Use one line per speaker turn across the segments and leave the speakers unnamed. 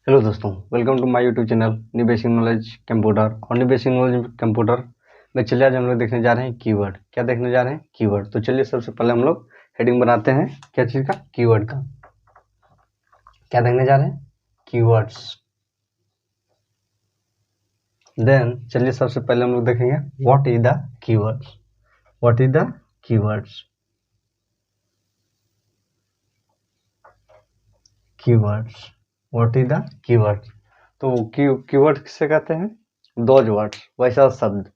Hello दोस्तों, welcome to my YouTube channel new basic knowledge computer. और new basic knowledge computer में चलिए आज हम लोग देखने जा रहे हैं कीवर्ड। क्या देखने जा रहे हैं? कीवर्ड। तो चलिए सबसे पहले हम लोग हेडिंग बनाते हैं क्या चीज़ का? कीवर्ड का। क्या देखने जा रहे हैं? कीवर्ड्स। देन चलिए सबसे पहले हम लोग देखेंगे what is the keywords. What is the keywords? Keywords. What is the keywords? तो कीवर्ड किसे कहते हैं? दोज वर्ड्स, वैसा शब्द।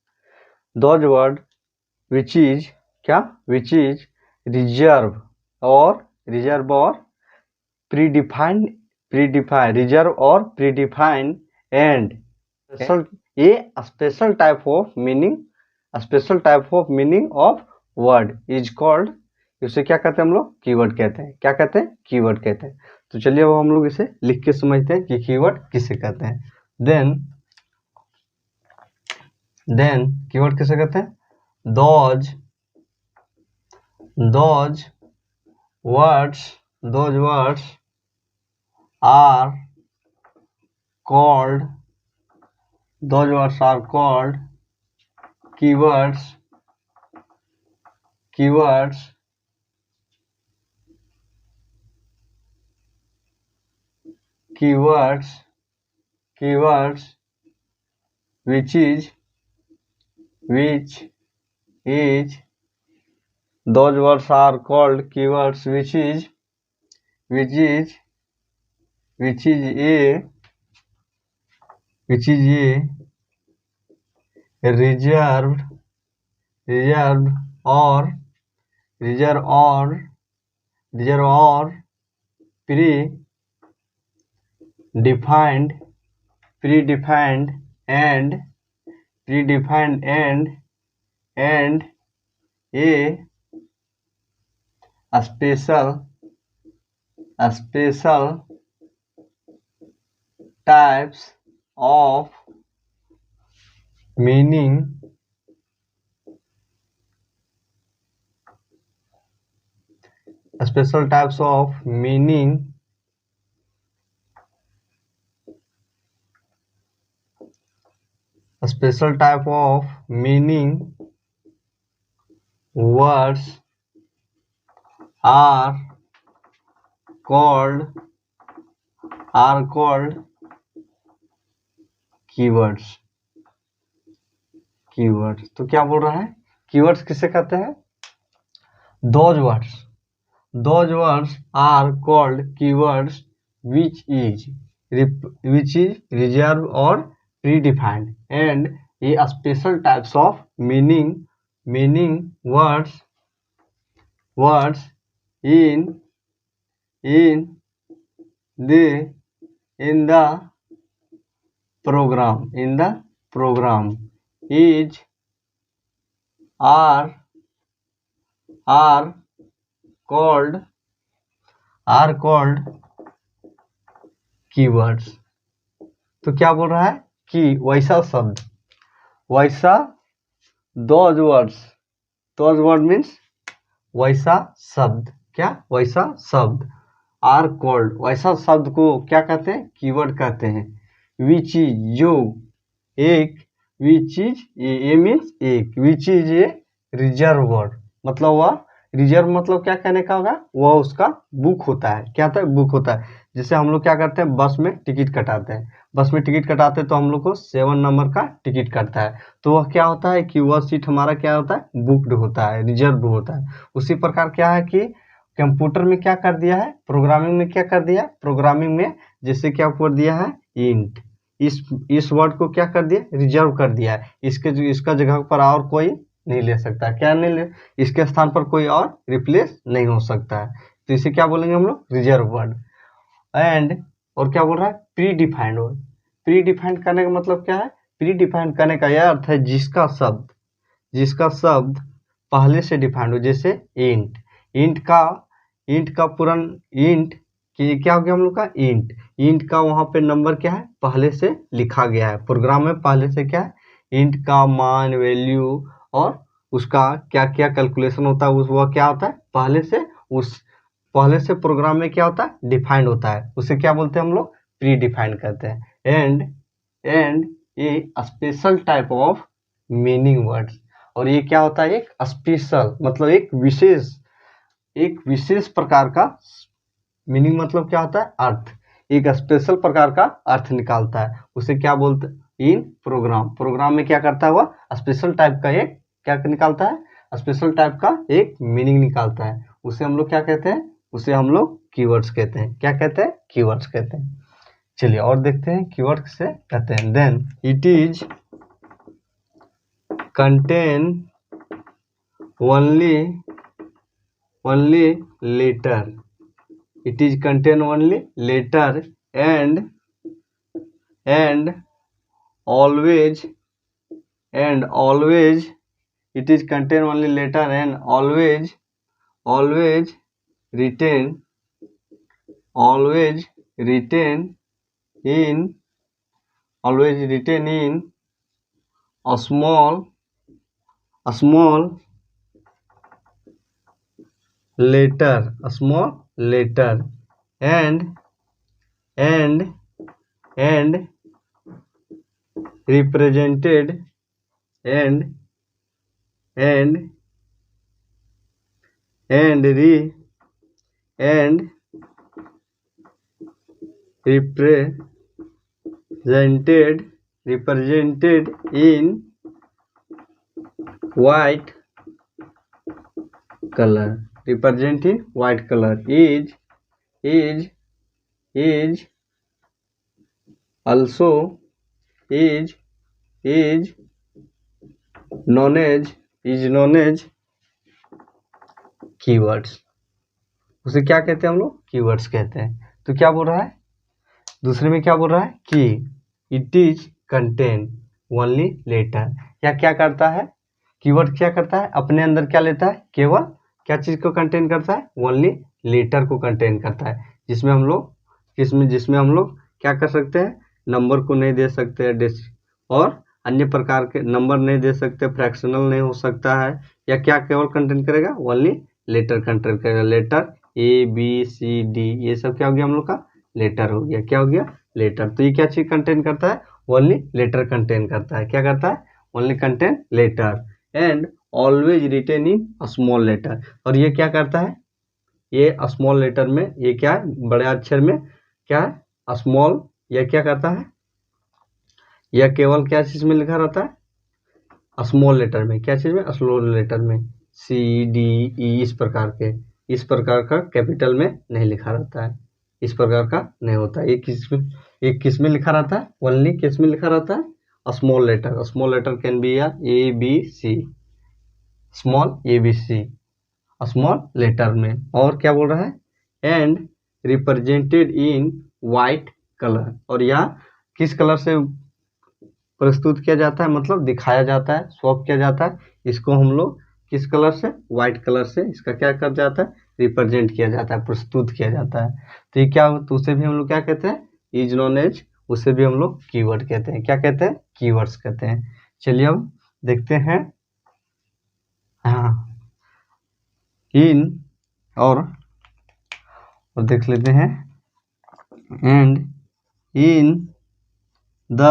दोज वर्ड which is क्या? which is reserve और predefined reserve और predefined and special type of meaning of word is called, इसे क्या कहते हैं हम लोग? कीवर्ड कहते हैं। क्या कहते हैं? कीवर्ड कहते हैं। तो चलिए अब हम लोग इसे लिख के समझते हैं कि कीवर्ड किसे कहते हैं। देन कीवर्ड किसे कहते हैं? those words are called keywords which is those words are called keywords which is a reserved or predefined and a special types of meaning words are called keywords। तो क्या बोल रहा है? कीवर्ड्स किसे कहते हैं? those words are called keywords which is reserved or predefined and a special types of meaning words in the program are called keywords। तो क्या बोल रहा है कि वैसा शब्द, those word means वैसा शब्द। क्या? वैसा शब्द। are called, वैसा शब्द को क्या कहते हैं? कीवर्ड कहते हैं। which is, जो एक, which is ये means एक, which is a reserve word, मतलब वह रिजर्व मतलब क्या कहने का होगा? वह उसका बुक होता है। क्या होता है? बुक होता है। जैसे हम लोग क्या करते हैं? बस में टिकट कटाते हैं। तो हम लोग को 7 नंबर का टिकट कटता है। तो वह क्या होता है कि वह सीट हमारा क्या होता है? बुक्ड होता है, रिजर्व होता है। उसी प्रकार क्या है कि कंप्यूटर में क्या कर दिया है? प्रोग्रामिंग में क्या कर दिया? प्रोग्रामिंग में जैसे क्या कर दिया है? इंट। इस वर्ड को क्या कर दिया? रिजर्व कर दिया है। इसका जगह पर और कोई नहीं ले सकता। क्या नहीं ले? इसके स्थान पर कोई और रिप्लेस नहीं हो सकता है। तो इसे क्या बोलेंगे हम लोग? Reserve word. एंड और क्या बोल रहा है? Pre defined word. Pre defined करने का मतलब क्या है? प्री डिफाइंड करने का यह अर्थ है जिसका शब्द पहले से डिफाइंड हो। जैसे इंट का पूर्ण इंट क्या हो गया हम लोग का? इंट का वहां पे नंबर क्या है? पहले से लिखा गया है। प्रोग्राम में पहले से क्या है? इंट का मान, वैल्यू और उसका क्या क्या कैलकुलेशन होता है, वह क्या होता है? पहले से प्रोग्राम में क्या होता है? डिफाइंड होता है। उसे क्या बोलते हैं हम लोग? प्री डिफाइन करते हैं। And A special type of meaning words, और ये क्या होता है, एक स्पेशल मतलब एक विशेष प्रकार का मीनिंग, मतलब क्या होता है, अर्थ, एक स्पेशल प्रकार का अर्थ निकालता है। उसे क्या बोलते हैं, इन प्रोग्राम में क्या करता है, वह स्पेशल टाइप का एक क्या निकालता है, स्पेशल टाइप का एक मीनिंग निकालता है। उसे हम लोग क्या कहते हैं, उसे हम लोग कीवर्ड्स कहते हैं। क्या कहते हैं, कीवर्ड्स कहते हैं। चलिए और देखते हैं कीवर्ड से कहते हैं। Then it is contain only letter, it is contain only letter and always it is contain only letter and always written in a small letter, and represented represented in white color, is also known as keywords। उसे क्या कहते हैं हम लोग, keywords कहते हैं। तो क्या बोल रहा है, दूसरे में क्या बोल रहा है कि it is contain only letter, या क्या करता है, कीवर्ड क्या करता है, अपने अंदर क्या लेता है, केवल क्या चीज को कंटेन करता है, ओनली लेटर को कंटेन करता है, जिसमें हम लोग क्या कर सकते हैं, नंबर को नहीं दे सकते हैं, और अन्य प्रकार के नंबर नहीं दे सकते, फ्रैक्शनल नहीं हो सकता है, या क्या केवल कंटेन करेगा, ओनली लेटर कंटेन करेगा। लेटर ABCD ये सब क्या हो गया, हम लोग का लेटर हो गया। क्या हो गया, लेटर। तो ये क्या चीज कंटेन करता है, ओनली लेटर कंटेन करता है। क्या करता है, only contain letter and always written in small letter. और ये क्या करता है, ये स्मॉल लेटर में, ये क्या है, बड़े अक्षर में क्या है, स्मॉल, यह क्या करता है, यह केवल क्या चीज में लिखा रहता है, स्मॉल लेटर में। क्या चीज में, स्मॉल लेटर में, CDE इस प्रकार का कैपिटल में नहीं लिखा रहता है, इस प्रकार का नहीं होता है। एक किस में लिखा रहता है, ओनली किस में लिखा रहता है, small letter can be ABC, small letter में। और क्या बोल रहा है, and represented in white colour, और यह किस कलर से प्रस्तुत किया जाता है, मतलब दिखाया जाता है, शॉप किया जाता है, इसको हम लोग किस कलर से, व्हाइट कलर से इसका क्या कर जाता है, रिप्रेजेंट किया जाता है, प्रस्तुत किया जाता है। तो ये क्या, तो उसे भी हम लोग क्या कहते हैं, इज नोन एज, उसे भी हम लोग कीवर्ड कहते हैं। क्या कहते हैं, कीवर्ड्स कहते हैं। चलिए अब देखते हैं, हाँ, इन और देख लेते हैं, and in the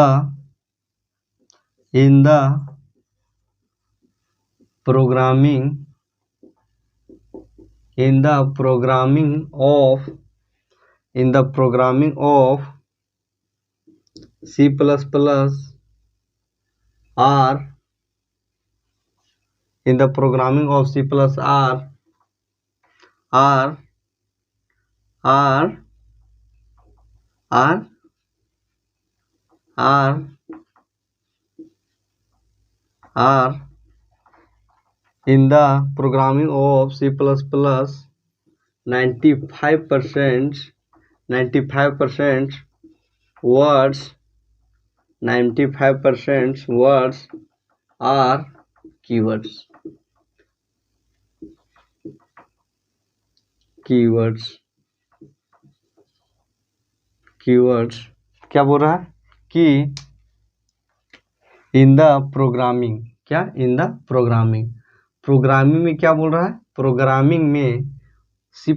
programming of C++ R, in the programming of C++ R in the programming of C++, 95% words are keywords। क्या बोल रहा है कि इन द प्रोग्रामिंग, क्या, इन द प्रोग्रामिंग में क्या बोल रहा है, प्रोग्रामिंग में C++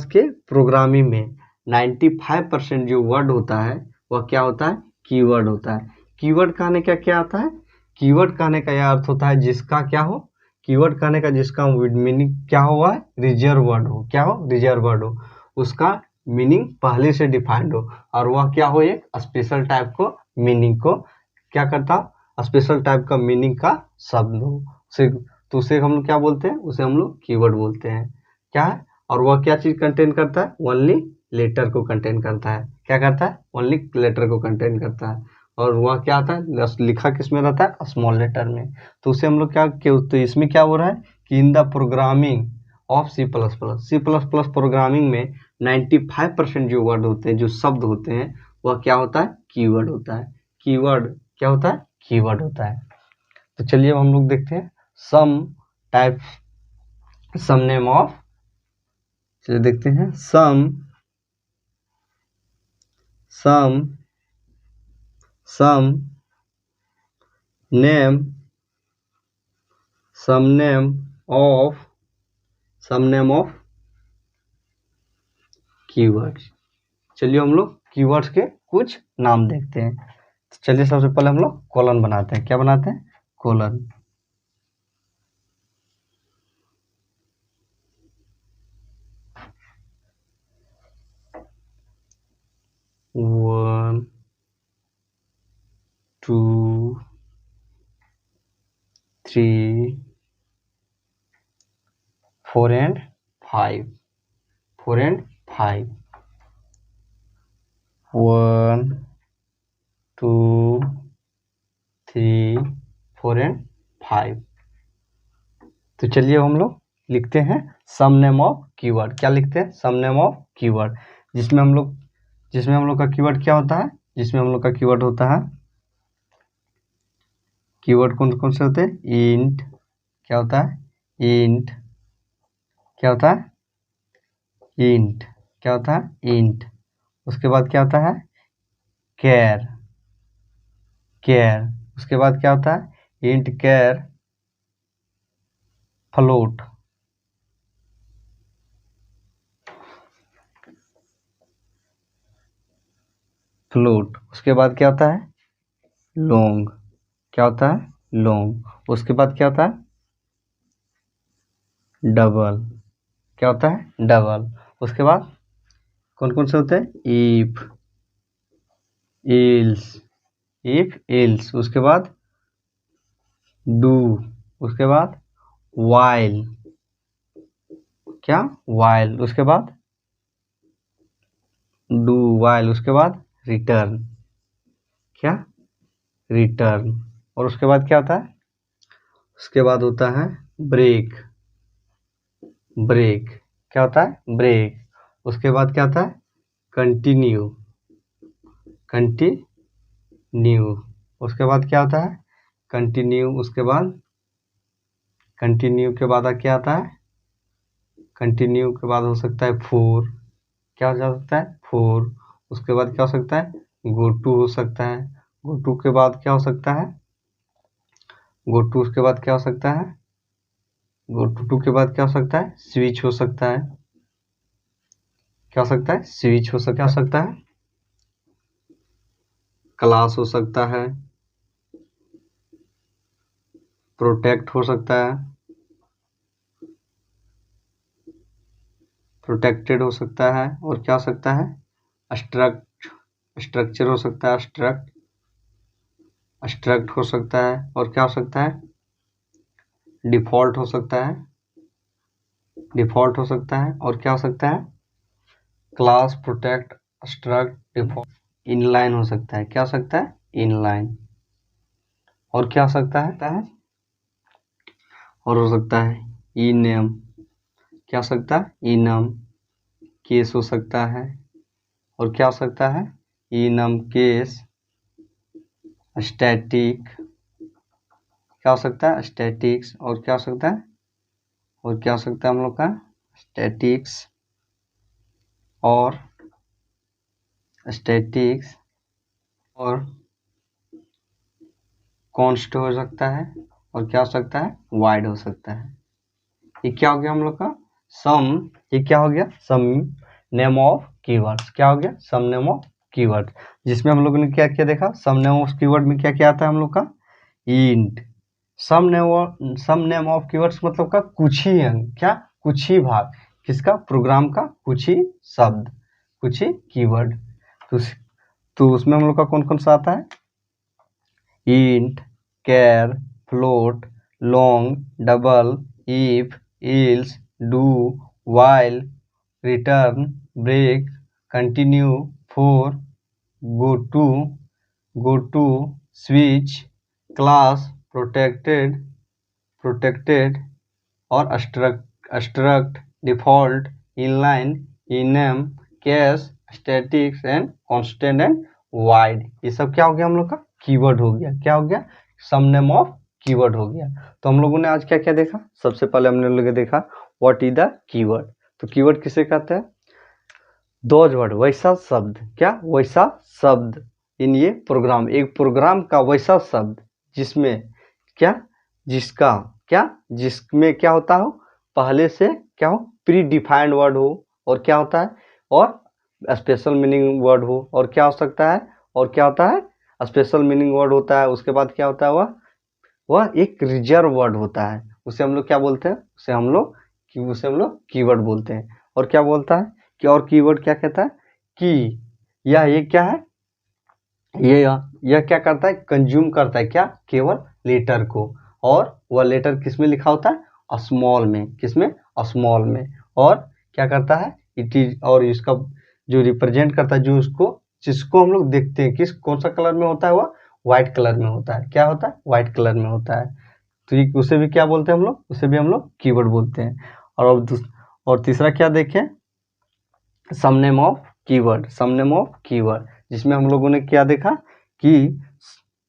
के प्रोग्रामिंग में 95% जो वर्ड होता है वह क्या होता है, कीवर्ड होता है। कीवर्ड कहने का क्या आता है, कीवर्ड कहने का यह अर्थ होता है जिसका क्या हो, कीवर्ड कहने का जिसका मीनिंग क्या हुआ है, रिजर्व वर्ड हो, क्या हो, रिजर्व वर्ड हो, उसका मीनिंग पहले से डिफाइंड हो, और वह क्या हो, एक स्पेशल टाइप को मीनिंग को क्या करता, स्पेशल टाइप का मीनिंग का शब्द हो, तो उसे हम लोग क्या बोलते हैं, उसे हम लोग कीवर्ड बोलते हैं। क्या है, और वह क्या चीज कंटेन करता है, ओनली लेटर को कंटेन करता है। क्या करता है, ओनली लेटर को कंटेन करता है। और वह क्या आता है, लिखा किस में रहता है, स्मॉल लेटर में। तो उसे हम लोग क्या, तो इसमें क्या हो रहा है कि in the programming of C++ programming में 95% जो वर्ड होते हैं, जो शब्द होते हैं, वह क्या होता है, कीवर्ड होता है। कीवर्ड क्या होता है, कीवर्ड होता है। तो चलिए अब हम लोग देखते हैं सम नेम ऑफ, चलिए देखते हैं सम नेम ऑफ कीवर्ड्स। चलिए हम लोग कीवर्ड्स के कुछ नाम देखते हैं। तो चलिए सबसे पहले हम लोग कॉलन बनाते हैं। क्या बनाते हैं, colon. One, two, three, 4 and 5, 4 and 5, 1, 2, 3, 4 and 5। तो चलिए हम लोग लिखते हैं सम नेम ऑफ कीवर्ड। क्या लिखते हैं, सम नेम ऑफ कीवर्ड, जिसमें हम लोग का कीवर्ड क्या होता है, जिसमें हम लोग का कीवर्ड होता है, कीवर्ड कौन कौन से होते हैं, इंट, क्या होता है, इंट, क्या होता है, इंट, क्या होता है, इंट। उसके बाद क्या होता है, कैर, कैर। उसके बाद क्या होता है, इंट कैर फ्लोट, फ्लोट। उसके बाद क्या होता है, लॉन्ग, क्या होता है, लॉन्ग। उसके बाद क्या होता है, डबल, क्या होता है, डबल। उसके बाद कौन कौन से होते हैं, इफ, इल्स, इफ इल्स। उसके बाद डू, उसके बाद वाइल, क्या, वाइल। उसके बाद डू वाइल। उसके बाद रिटर्न, क्या, रिटर्न। और उसके बाद क्या होता है, उसके बाद होता है ब्रेक, ब्रेक, क्या होता है, ब्रेक। उसके बाद क्या होता है, कंटिन्यू, कंटिन्यू। उसके बाद क्या होता है, कंटिन्यू। उसके बाद कंटिन्यू के बाद क्या आता है, कंटिन्यू के बाद हो सकता है फोर, क्या हो सकता है, फोर। उसके बाद क्या हो सकता है, गो टू हो सकता है। गो टू के बाद क्या हो सकता है, गो टू। उसके बाद क्या हो सकता है, गो टू के बाद क्या हो सकता है, स्विच हो सकता है, क्या हो सकता है, स्विच हो सकता है, क्लास हो सकता है, प्रोटेक्ट हो सकता है, प्रोटेक्टेड हो सकता है। और क्या हो सकता है, स्ट्रक्चर हो सकता है, स्ट्रक्ट हो सकता है। और क्या हो सकता है, डिफॉल्ट हो सकता है, डिफॉल्ट हो सकता है। और क्या हो सकता है, class, protect, struct, default, inline हो सकता है। क्या हो सकता है, इनलाइन। और क्या हो सकता है, और हो सकता है ई नेम, क्या हो सकता है, ई नम केस हो सकता है। और क्या हो सकता है, ई नम केस, स्टैटिक, क्या हो सकता है, स्टैटिक्स। और क्या हो सकता है, और क्या हो सकता है हम लोग का, स्टैटिक्स, और स्टैटिक्स, और कॉन्स्ट हो सकता है। और क्या हो सकता है, वाइड हो सकता है। ये क्या हो गया हम लोग का सम, ये क्या हो गया, सम नेम ऑफ कीवर्ड्स। क्या हो गया? सम नेम ऑफ कीवर्ड, जिसमें हम लोगों ने क्या क्या देखा? सम नेम ऑफ कीवर्ड में क्या क्या आता है हम लोग का? Int. Some name of keywords मतलब का कुछ ही अंग, क्या? कुछ ही भाग किसका? प्रोग्राम का कुछ ही शब्द, कुछ ही कीवर्ड। तो उसमें हम लोग का कौन कौन सा आता है? Int, char, float, long, double, if, else, do, while, return, break, continue, for, go to, switch, class, protected और abstract, default, inline, enum, case, statics and constant and void. ये सब क्या हो गया हम लोग का? कीवर्ड हो गया। क्या हो गया? सम नेम ऑफ कीवर्ड हो गया। तो हम लोगों ने आज क्या क्या देखा? सबसे पहले हमने लोग देखा व्हाट इज द कीवर्ड। तो कीवर्ड किसे कहते हैं? दोज वर्ड, वैसा शब्द। क्या? वैसा शब्द इन ये प्रोग्राम, एक प्रोग्राम का वैसा शब्द जिसमें क्या? जिसका क्या? जिसमें क्या होता हो? पहले से क्या हो? प्री डिफाइंड वर्ड हो, और क्या होता है? और स्पेशल मीनिंग वर्ड हो, और क्या हो सकता है? और क्या होता है? स्पेशल मीनिंग वर्ड होता है। उसके बाद क्या होता है? वह एक रिजर्व वर्ड होता है। उसे हम लोग क्या बोलते हैं? उसे हम लोग कीवर्ड बोलते हैं। और क्या बोलता है कि, और कीवर्ड क्या कहता है कि ये क्या है? यह क्या करता है? कंज्यूम करता है क्या? केवल लेटर को। और वह लेटर किस में लिखा होता है? स्मॉल में। किसमें? स्मॉल में। और क्या करता है? इट इज, और इसका जो रिप्रेजेंट करता है, जो उसको, जिसको हम लोग देखते हैं, किस कौन सा कलर में होता है? वह व्हाइट कलर में होता है। क्या होता है? व्हाइट कलर में होता है। तो ये उसे भी क्या बोलते हैं हम लोग? उसे भी हम लोग कीवर्ड बोलते हैं। और तीसरा क्या देखें? Some name of keyword. Some name of keyword, जिसमें हम लोगों ने क्या देखा कि,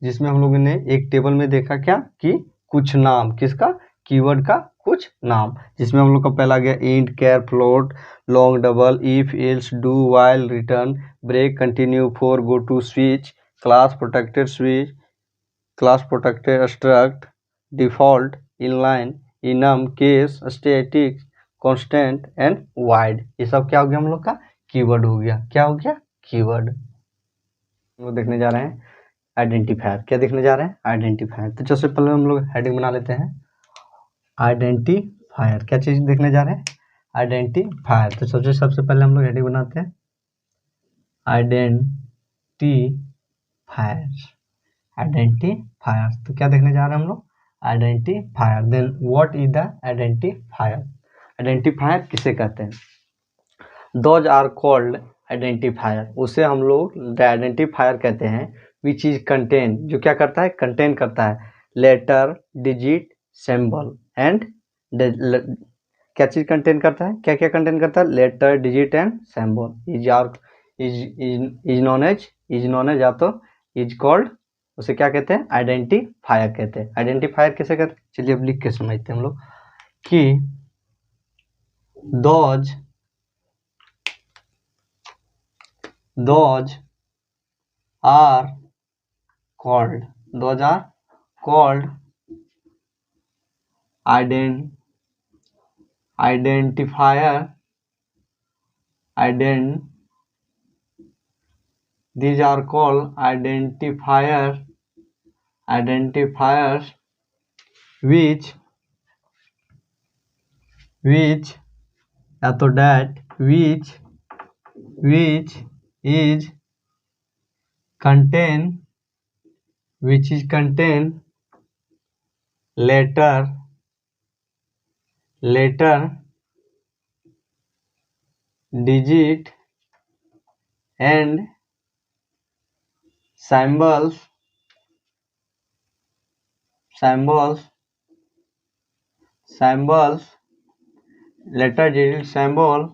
जिसमें हम लोगों ने एक टेबल में देखा क्या कि कुछ नाम, किसका? कीवर्ड का कुछ नाम, जिसमें हम लोग का पहला गया int, char, float, long, double, if, else, do, while, return, break, continue, for, go to, switch, class, protected, switch, class, protected, struct, default, inline, enum, case, static, constant and void. ये सब क्या हो गया हम लोग का? कीवर्ड हो गया। क्या हो गया? कीवर्ड। हम लोग देखने जा रहे हैं आइडेंटिफायर। क्या देखने जा रहे हैं? आइडेंटिफायर। तो सबसे पहले हम लोग हेडिंग बना लेते हैं आइडेंटिफायर। क्या चीज देखने जा रहे हैं? आइडेंटिफायर। तो सबसे पहले हम लोग हेडिंग बनाते हैं आइडेंटिफायर। आइडेंटिफायर। तो क्या देखने जा रहे हैं हम लोग? Identifier. Then what is the identifier? Identifier किसे कहते हैं? Those are called identifier. उसे हम लोग आइडेंटिफायर कहते हैं विच इज कंटेन, जो क्या करता है? कंटेन करता है लेटर, डिजिट, सिंबल एंड, क्या चीज कंटेन करता है? क्या क्या कंटेन करता है? Letter, digit and symbol. Is known as या तो इज कॉल्ड, उसे क्या कहते हैं? आइडेंटिफायर कहते हैं। आइडेंटिफायर किसे कहते हैं? चलिए अब लिख के समझते हैं हम लोग कि those are called identifier. These are called identifiers which या तो that which is contain letter, digit and symbols, letter, digit, symbol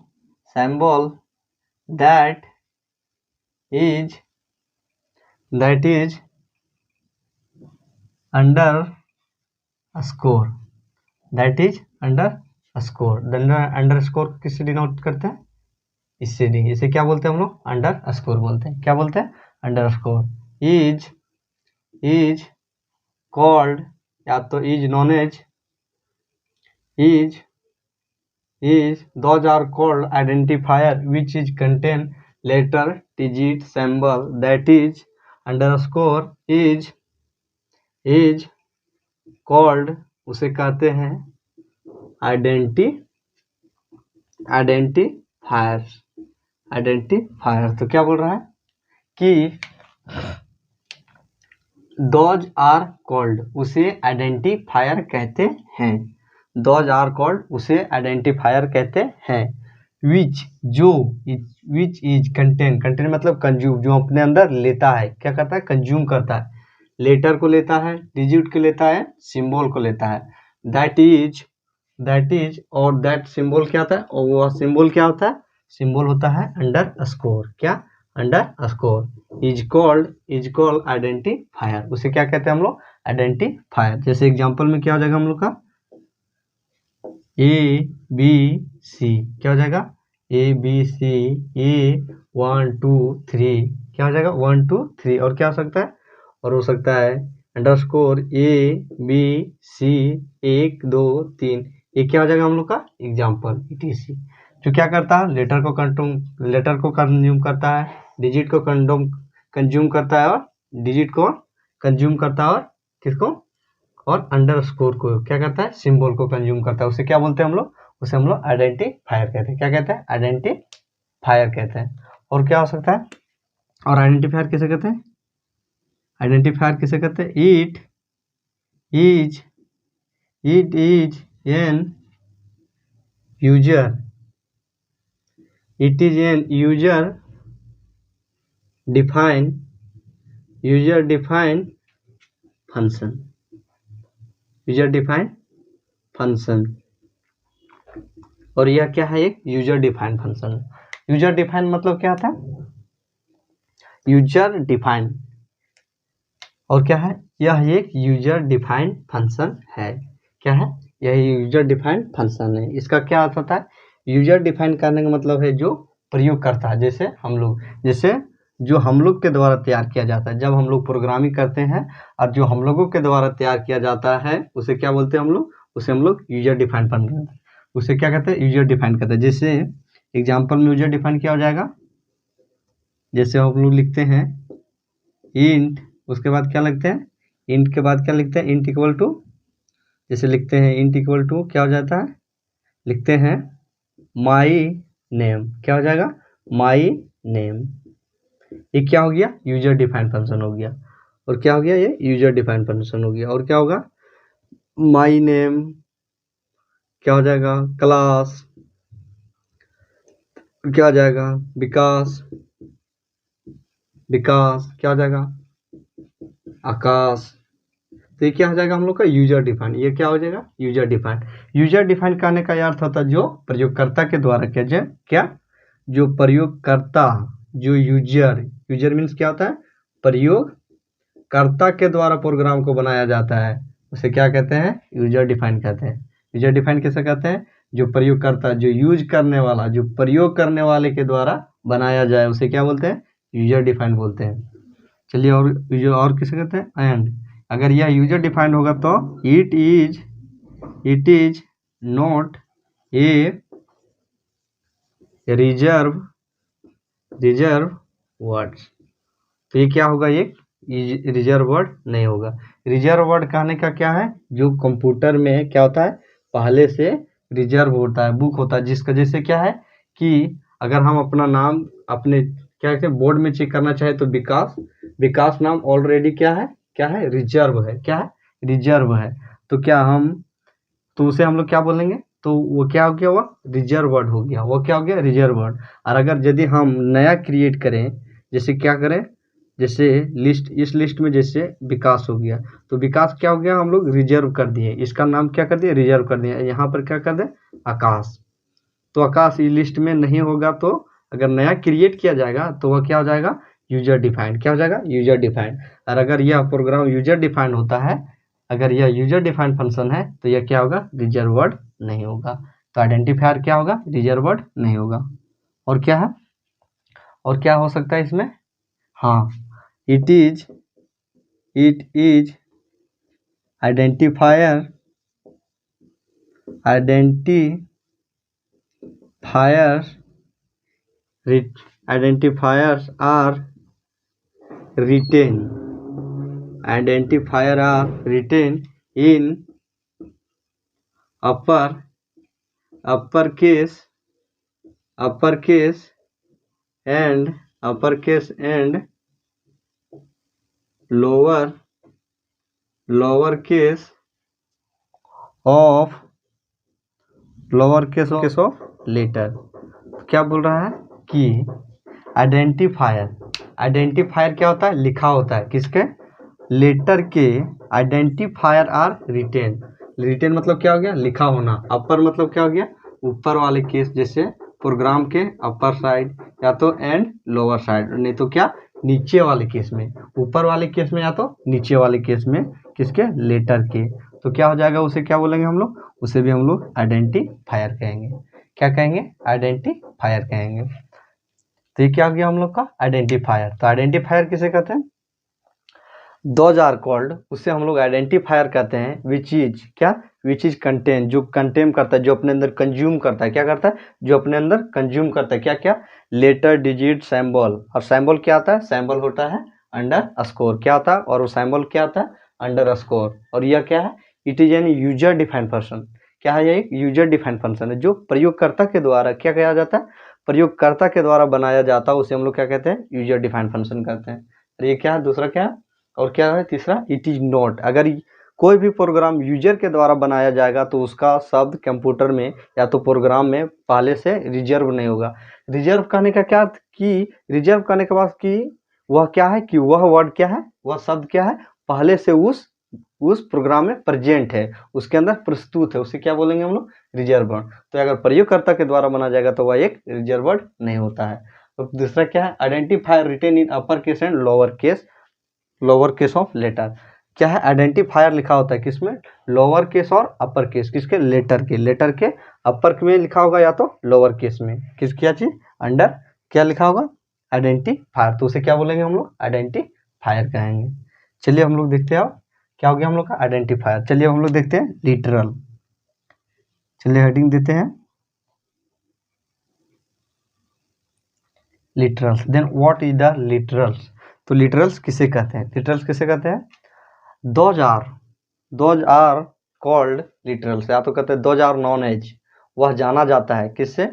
that is under a score. Under score किससे डिनोट करते हैं? इससे इसे क्या बोलते हैं हम लोग? अंडर स्कोर बोलते हैं। क्या बोलते हैं? Under score. इज कॉल्ड या तो is known as, those are called identifier which is contain letter, digit, symbol that is underscore is called, उसे कहते हैं आइडेंटिफायर। तो क्या बोल रहा है कि दोज आर कॉल्ड, उसे आइडेंटिफायर कहते हैं। दोज आर कॉल्ड, उसे आइडेंटिफायर कहते हैं। विच इज कंटेन मतलब कंज्यूम, जो अपने अंदर लेता है, क्या करता है, कंज्यूम करता है। लेटर को लेता है, डिजिट को लेता है, सिंबल को लेता है। दैट इज और दैट सिंबल क्या होता है, और वो सिंबल क्या होता है, सिंबल होता है अंडरस्कोर। क्या, अंडरस्कोर। इज कॉल्ड आइडेंटिफायर, उसे क्या कहते हैं हम लोग, आइडेंटिफायर। जैसे एग्जांपल में क्या हो जाएगा हम लोग का, ABC, क्या हो जाएगा, ABC, A 1 2 3, क्या हो जाएगा 1 2 3, और क्या हो सकता है, और हो सकता है अंडरस्कोर ABC 1 2 3, ये क्या हो जाएगा हम लोग का एग्जाम्पल ETC। जो क्या करता है, लेटर को कंज्यूम करता है, डिजिट को कंज्यूम करता है, और डिजिट को कंज्यूम करता है, और किसको, और अंडरस्कोर को क्या करता है, सिंबल को कंज्यूम करता है। उसे क्या बोलते हैं हम लोग, उसे हम लोग आइडेंटिफायर कहते हैं। क्या कहते हैं, आइडेंटिफायर कहते हैं। और क्या हो सकता है, और आइडेंटिफायर किसे कहते हैं, it is an user defined function. और यह क्या है, एक user defined function. User defined मतलब क्या था, यूजर डिफाइंड, और क्या है, यह एक यूजर डिफाइंड फंक्शन है। क्या है, यह यूजर डिफाइंड फंक्शन है। इसका क्या अर्थ होता है, यूजर डिफाइंड करने का मतलब है जो प्रयोग करता है, जैसे जो हम लोग के द्वारा तैयार किया जाता है। जब हम लोग प्रोग्रामिंग करते हैं और जो हम लोगों के द्वारा तैयार किया जाता है, उसे क्या बोलते हैं हम लोग, उसे हम लोग यूजर डिफाइंड फंक्शन, उसे क्या कहते हैं, यूजर डिफाइंड कहते हैं। जैसे एग्जाम्पल में यूजर डिफाइंड क्या हो जाएगा, जैसे हम लोग लिखते हैं इंट, उसके बाद क्या लिखते हैं, इंट के बाद क्या लिखते हैं, इंट इक्वल टू, जैसे लिखते हैं इंट इक्वल टू क्या हो जाता है, लिखते हैं माई नेम, क्या हो जाएगा, माई नेम। ये क्या हो गया, यूजर डिफाइंड फंक्शन हो गया। और क्या हो गया, ये यूजर डिफाइंड फंक्शन हो गया। और क्या होगा, माई नेम क्या हो जाएगा, क्लास, क्या हो जाएगा, विकास क्या हो जाएगा, आकाश। तो ये क्या हो जाएगा हम लोग का यूजर डिफाइंड। ये क्या हो जाएगा, यूजर डिफाइंड। यूजर डिफाइंड करने का अर्थ होता है जो प्रयोगकर्ता के द्वारा क्या जो प्रयोगकर्ता, जो यूजर मीन्स क्या होता है, प्रयोगकर्ता के द्वारा प्रोग्राम को बनाया जाता है, उसे क्या कहते हैं, यूजर डिफाइंड कहते हैं। यूजर डिफाइंड कैसे कहते हैं, जो प्रयोगकर्ता, जो यूज करने वाला, जो प्रयोग करने वाले के द्वारा बनाया जाए, उसे क्या बोलते हैं, यूजर डिफाइंड बोलते हैं। चलिए, और किसे कहते हैं, एंड। अगर यह यूजर डिफाइंड होगा तो it is not a reserve words. तो ये क्या होगा, एक रिजर्व वर्ड नहीं होगा। रिजर्व वर्ड कहने का क्या है, जो कंप्यूटर में क्या होता है, पहले से रिजर्व होता है, बुक होता है, जिसका जैसे क्या है कि अगर हम अपना नाम अपने क्या कहते हैं बोर्ड में चेक करना चाहे तो विकास नाम ऑलरेडी क्या है रिजर्व है, क्या है, रिजर्व है। तो तो उसे हम लोग क्या बोलेंगे, तो वो क्या हो गया, वो रिजर्व वर्ड हो गया, वो क्या हो गया, रिजर्व वर्ड। और अगर यदि हम नया क्रिएट करें, जैसे क्या करें, जैसे इस लिस्ट में जैसे विकास हो गया, तो विकास क्या हो गया, हम लोग रिजर्व कर दिए, इसका नाम क्या कर दिए, रिजर्व कर दिए। यहाँ पर क्या कर दे, आकाश। तो आकाश इस लिस्ट में नहीं होगा, तो अगर नया क्रिएट किया जाएगा तो वह क्या हो जाएगा, यूजर डिफाइंड। क्या हो जाएगा, यूजर डिफाइंड। और अगर यह प्रोग्राम यूजर डिफाइंड होता है, अगर यह यूजर डिफाइंड फंक्शन है, तो यह क्या होगा, रिजर्व वर्ड नहीं होगा। तो आइडेंटिफायर क्या होगा, रिजर्व वर्ड नहीं होगा। और क्या है, और क्या हो सकता है इसमें, हाँ, it is identifier identifiers are written in uppercase and lowercase of letter. क्या बोल रहा है कि आइडेंटिफायर क्या होता है, लिखा होता है, किसके, लेटर के। आइडेंटिफायर आर रिटेन मतलब क्या हो गया, लिखा होना। अपर मतलब क्या हो गया, ऊपर वाले केस, जैसे प्रोग्राम के अपर साइड या तो एंड लोअर साइड, नहीं तो क्या नीचे वाले केस में, ऊपर वाले केस में या तो नीचे वाले केस में, किसके, लेटर के। तो क्या हो जाएगा, उसे क्या बोलेंगे हम लोग, उसे भी हम लोग आइडेंटिफायर कहेंगे। क्या कहेंगे, आइडेंटिफायर कहेंगे। तो ये क्या हो गया हम लोग का आइडेंटिफायर। तो आइडेंटिफायर किसे कहते हैं, दोज आर कॉल्ड, उससे हम लोग आइडेंटिफायर कहते हैं, विच इज कंटेन, जो कंटेन करता है, जो अपने अंदर कंज्यूम करता है। क्या करता है, जो अपने अंदर कंज्यूम करता है, क्या लेटर, डिजिट, सिंबल। और सिंबल क्या आता है, सिंबल होता है अंडर स्कोर। क्या होता है, और वो सिंबल क्या आता है, अंडर स्कोर। और यह क्या है, it is an user defined function. क्या है, ये एक यूजर डिफाइंड फंक्शन है, जो प्रयोगकर्ता के द्वारा क्या किया जाता है, प्रयोगकर्ता के द्वारा बनाया जाता है, उसे हम लोग क्या कहते हैं, यूजर डिफाइंड फंक्शन कहते हैं। और ये क्या है, दूसरा क्या है, और क्या है तीसरा, इट इज नॉट। अगर कोई भी प्रोग्राम यूजर के द्वारा बनाया जाएगा तो उसका शब्द कंप्यूटर में या तो प्रोग्राम में पहले से रिजर्व नहीं होगा। रिजर्व करने का क्या अर्थ, कि रिजर्व करने के बाद कि वह क्या है, कि वह वर्ड क्या है, वह शब्द क्या है, पहले से उस प्रोग्राम में प्रेजेंट है, उसके अंदर प्रस्तुत है, उसे क्या बोलेंगे हम लोग, रिजर्व वर्ड। तो अगर प्रयोगकर्ता के द्वारा बनाया जाएगा तो वह एक रिजर्व वर्ड नहीं होता है। तो दूसरा क्या है, identifier written in upper case and lower case of letter. क्या है, आइडेंटिफायर लिखा होता है किसमें, लोअर केस और अपर केस, किसके, लेटर के अपर में लिखा होगा या तो लोअर केस में, किस क्या चीज, अंडर क्या लिखा होगा, आइडेंटिफायर। तो उसे क्या बोलेंगे हम लोग, आइडेंटिफायर कहेंगे। चलिए हम लोग देखते हैं अब क्या हो गया हम लोग का आइडेंटिफायर। चलिए हम लोग देखते हैं लिटरल। चलिए हेडिंग देते हैं literals. Then what is the literals. तो लिटरल्स किसे कहते हैं, दोज आर कॉल्ड लिटरल्स, या तो कहते हैं दोज आर नॉन एज, वह जाना जाता है किससे,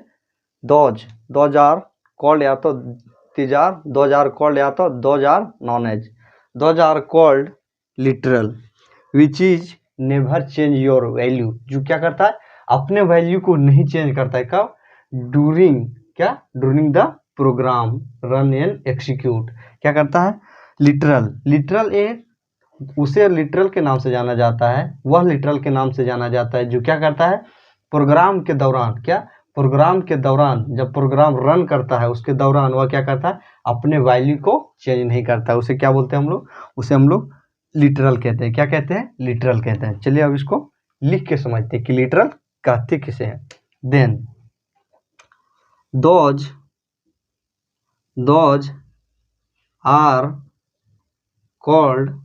दोज आर कॉल्ड या तो तीजार, दोज आर कॉल्ड या तो those are known as. Those are called literal which is never change your value, जो क्या करता है, अपने वैल्यू को नहीं चेंज करता है। कब, during the program run and execute. क्या करता है, लिटरल एक, उसे लिटरल के नाम से जाना जाता है, वह लिटरल के नाम से जाना जाता है जो क्या करता है, प्रोग्राम के दौरान जब प्रोग्राम रन करता है उसके दौरान वह क्या करता है, अपने वैल्यू को चेंज नहीं करता है। उसे क्या बोलते हैं हम लोग, उसे हम लोग लिटरल कहते हैं। क्या कहते हैं, लिटरल कहते हैं। चलिए अब इसको लिख के समझते हैं कि लिटरल कहते किसे हैं। Then those are called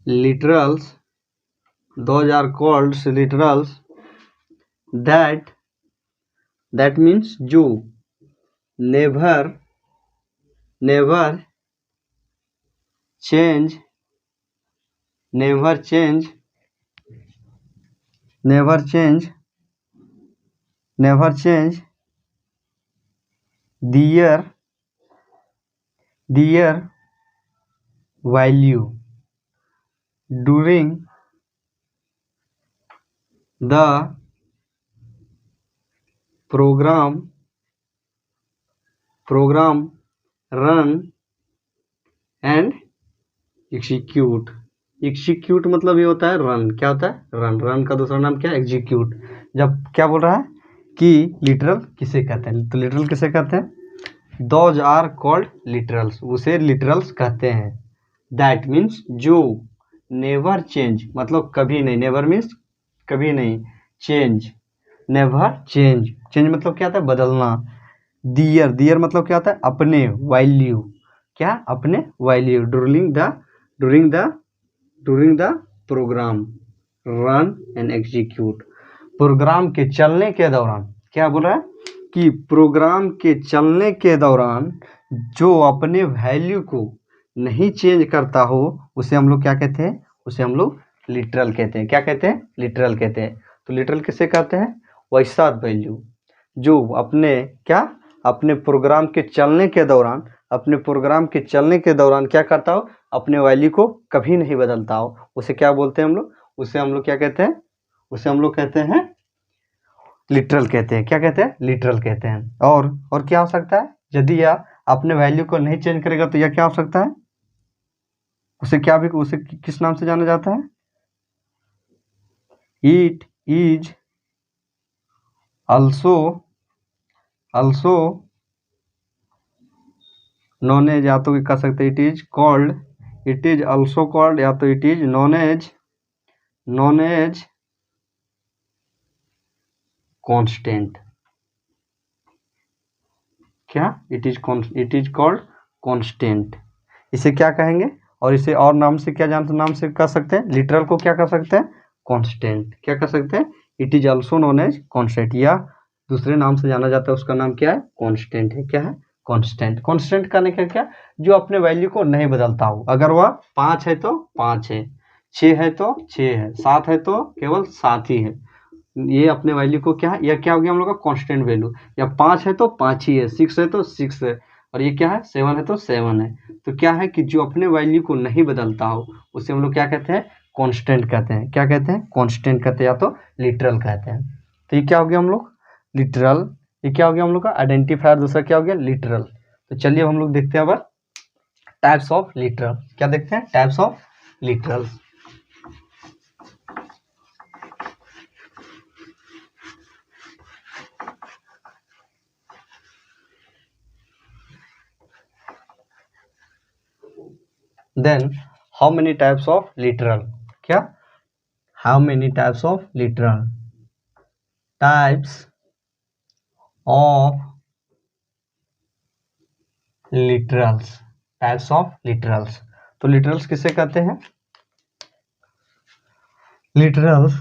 literals, those are called literals that means जो never change their value during the program run and execute मतलब ये होता है रन। क्या होता है, रन का दूसरा नाम क्या है, एग्जीक्यूट। जब क्या बोल रहा है कि लिटरल किसे कहते हैं, तो लिटरल किसे कहते हैं, दोज आर कॉल्ड लिटरल्स, उसे लिटरल्स कहते हैं। दैट मीन्स जो नेवर चेंज मतलब कभी नहीं, नेवर मीन्स कभी नहीं, नेवर चेंज मतलब क्या होता है, बदलना। दियर मतलब क्या होता है, अपने वैल्यू, क्या, अपने value. During the program run and execute, program के चलने के दौरान। क्या बोल रहा है, कि प्रोग्राम के चलने के दौरान जो अपने वैल्यू को नहीं चेंज करता हो उसे हम लोग क्या कहते हैं, उसे हम लोग लिटरल कहते हैं। क्या कहते हैं, लिटरल कहते हैं। तो लिटरल किसे कहते हैं, वैसा वैल्यू जो अपने प्रोग्राम के चलने के दौरान क्या करता हो, अपने वैल्यू को कभी नहीं बदलता हो, उसे क्या बोलते हैं हम लोग, उसे हम लोग क्या कहते हैं, उसे हम लोग कहते हैं लिटरल कहते हैं। क्या कहते हैं, लिटरल कहते हैं। और क्या हो सकता है, यदि यह अपने वैल्यू को नहीं चेंज करेगा तो यह क्या हो सकता है, उसे किस नाम से जाना जाता है, it is also known as, या तो कह सकते इट इज also called, या तो it is known as constant। क्या, इट इज कॉल्ड constant। इसे क्या कहेंगे, और इसे और नाम से नाम से कह सकते हैं, लिटरल को क्या कर सकते हैं, कांस्टेंट। क्या कर सकते हैं, it is also known as constant, या दूसरे नाम से जाना जाता है, उसका नाम क्या है, कांस्टेंट है। क्या है, कांस्टेंट। कांस्टेंट करने का क्या, जो अपने वैल्यू को नहीं बदलता हो। अगर वह 5 है तो 5 है, 6 है तो 6 है, 7 है तो केवल 7 ही है। ये अपने वैल्यू को क्या है, यह क्या हो गया हम लोग का कांस्टेंट वैल्यू। या 5 है तो 5 ही है, 6 है तो 6 है, और ये क्या है, 7 है तो 7 है। तो क्या है कि जो अपने वैल्यू को नहीं बदलता हो उसे हम लोग क्या कहते हैं, कांस्टेंट कहते हैं। क्या कहते हैं, कांस्टेंट कहते हैं, या तो लिटरल कहते हैं। तो ये क्या हो गया हम लोग, लिटरल। ये क्या हो गया हम लोग का आइडेंटिफायर, दूसरा क्या हो गया, लिटरल। तो चलिए हम लोग देखते हैं अब टाइप्स ऑफ लिटरल। क्या देखते हैं, types of literal. Then how many types of literal? क्या, how many types of literal? Types of literals, types of literals। तो literals किसे कहते हैं, literals।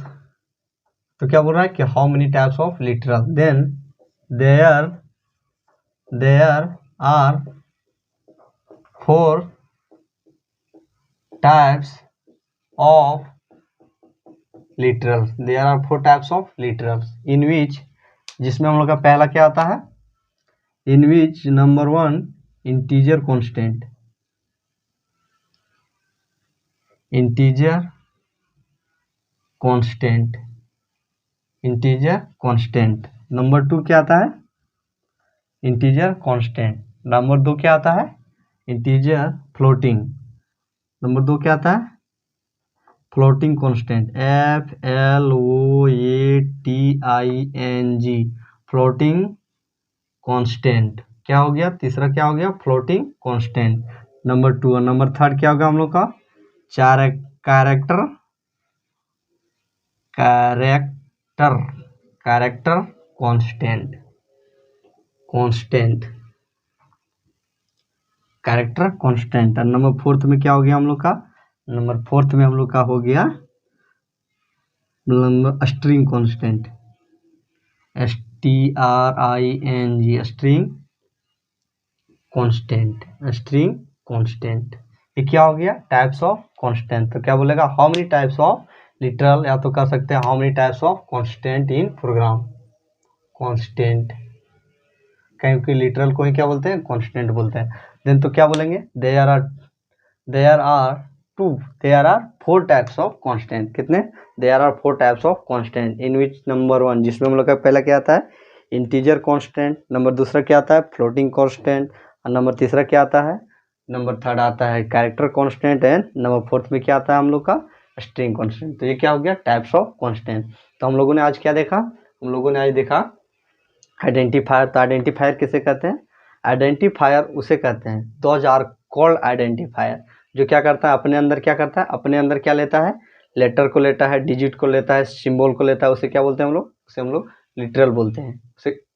तो क्या बोल रहा है कि how many types of literal? Then there are 4 types of literals। There are 4 types of literals in which, जिसमें हम लोग का पहला क्या आता है, in which number 1 integer constant, integer constant। Number 2 क्या आता है, integer constant। नंबर 2 क्या आता है, integer floating। नंबर 2 क्या आता है, floating constant, floating, floating constant। क्या हो गया, तीसरा क्या हो गया, floating constant। नंबर 2 और नंबर 3 क्या होगा हम लोग का, कैरेक्टर कांस्टेंट, कैरेक्टर कांस्टेंट। और नंबर 4 में क्या हो गया हम लोग का, नंबर 4 में हम लोग का हो गया number string constant, string constant. ये क्या हो गया, टाइप्स ऑफ कांस्टेंट। तो क्या बोलेगा, how many types of literal, या तो कर सकते हैं how many types of constant in program, constant. क्योंकि लिटरल को ही क्या बोलते हैं, कांस्टेंट बोलते हैं। देन तो क्या बोलेंगे, there are 4 types of constant. कितने, there are 4 types of constant in which number 1, जिसमें हम लोग का पहला क्या आता है, इंटीजर कांस्टेंट। नंबर दूसरा क्या आता है, फ्लोटिंग कांस्टेंट। और नंबर तीसरा क्या आता है, नंबर 3 आता है कैरेक्टर कांस्टेंट। एंड नंबर 4 में क्या आता है हम लोग का, स्ट्रिंग कांस्टेंट। तो ये क्या हो गया, टाइप्स ऑफ कांस्टेंट। तो हम लोगों ने आज क्या देखा, हम लोगों ने आज देखा आइडेंटिफायर। तो आइडेंटिफायर किसे कहते हैं, आइडेंटिफायर उसे कहते हैं, दोज आर कॉल्ड आइडेंटिफायर, जो क्या करता है, अपने अंदर क्या करता है, अपने अंदर क्या लेता है, लेटर को लेता है, डिजिट को लेता है, सिंबल को लेता है। उसे क्या बोलते हैं हम लोग, उसे हम लोग लिटरल बोलते हैं।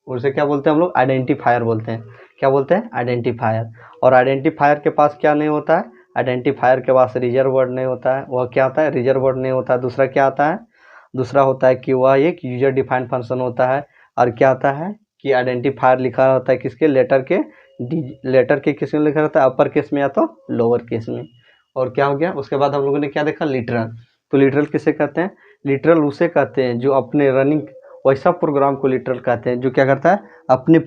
उसे क्या बोलते हैं हम लोग, आइडेंटिफायर बोलते हैं। क्या बोलते हैं, आइडेंटिफायर। और आइडेंटिफायर के पास क्या नहीं होता है, आइडेंटिफायर के पास रिजर्व वर्ड नहीं होता है। वह क्या आता है, रिजर्व वर्ड नहीं होता है। दूसरा क्या आता है, दूसरा होता है कि वह एक यूजर डिफाइंड फंक्शन होता है। और क्या आता है कि आइडेंटिफायर लिखा रहता है किसके, लेटर के किस में लिखा रहता है, अपर केस में या तो लोअर केस में। और क्या हो गया, उसके बाद हम लोगों ने क्या देखा, लिटरल। तो लिटरल किसे कहते हैं, लिटरल उसे कहते हैं जो अपने रनिंग, वैसा प्रोग्राम को लिटरल कहते हैं जो क्या करता है, अपने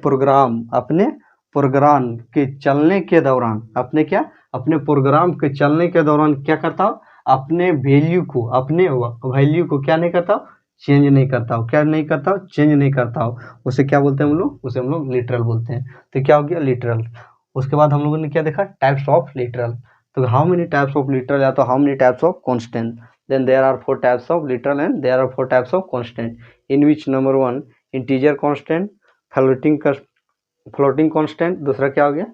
प्रोग्राम के चलने के दौरान, अपने प्रोग्राम के चलने के दौरान क्या करता हो, अपने वैल्यू को क्या नहीं करता, चेंज नहीं करता हो, चेंज नहीं करता हो। उसे क्या बोलते हैं हम लोग, उसे हम लोग लिटरल बोलते हैं। तो क्या हो गया, लिटरल। उसके बाद हम लोगों ने क्या देखा, टाइप्स ऑफ लिटरल। तो how many types of literal, या तो how many types of constant. Then there are 4 types of literal and there are 4 types of constant, in which number 1 integer constant, floating constant, दूसरा क्या हो गया,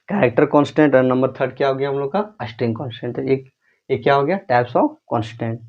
character constant, और number 3 क्या हो गया हम लोग का, स्ट्रिंग कांस्टेंट। एक क्या हो गया, टाइप्स ऑफ कांस्टेंट।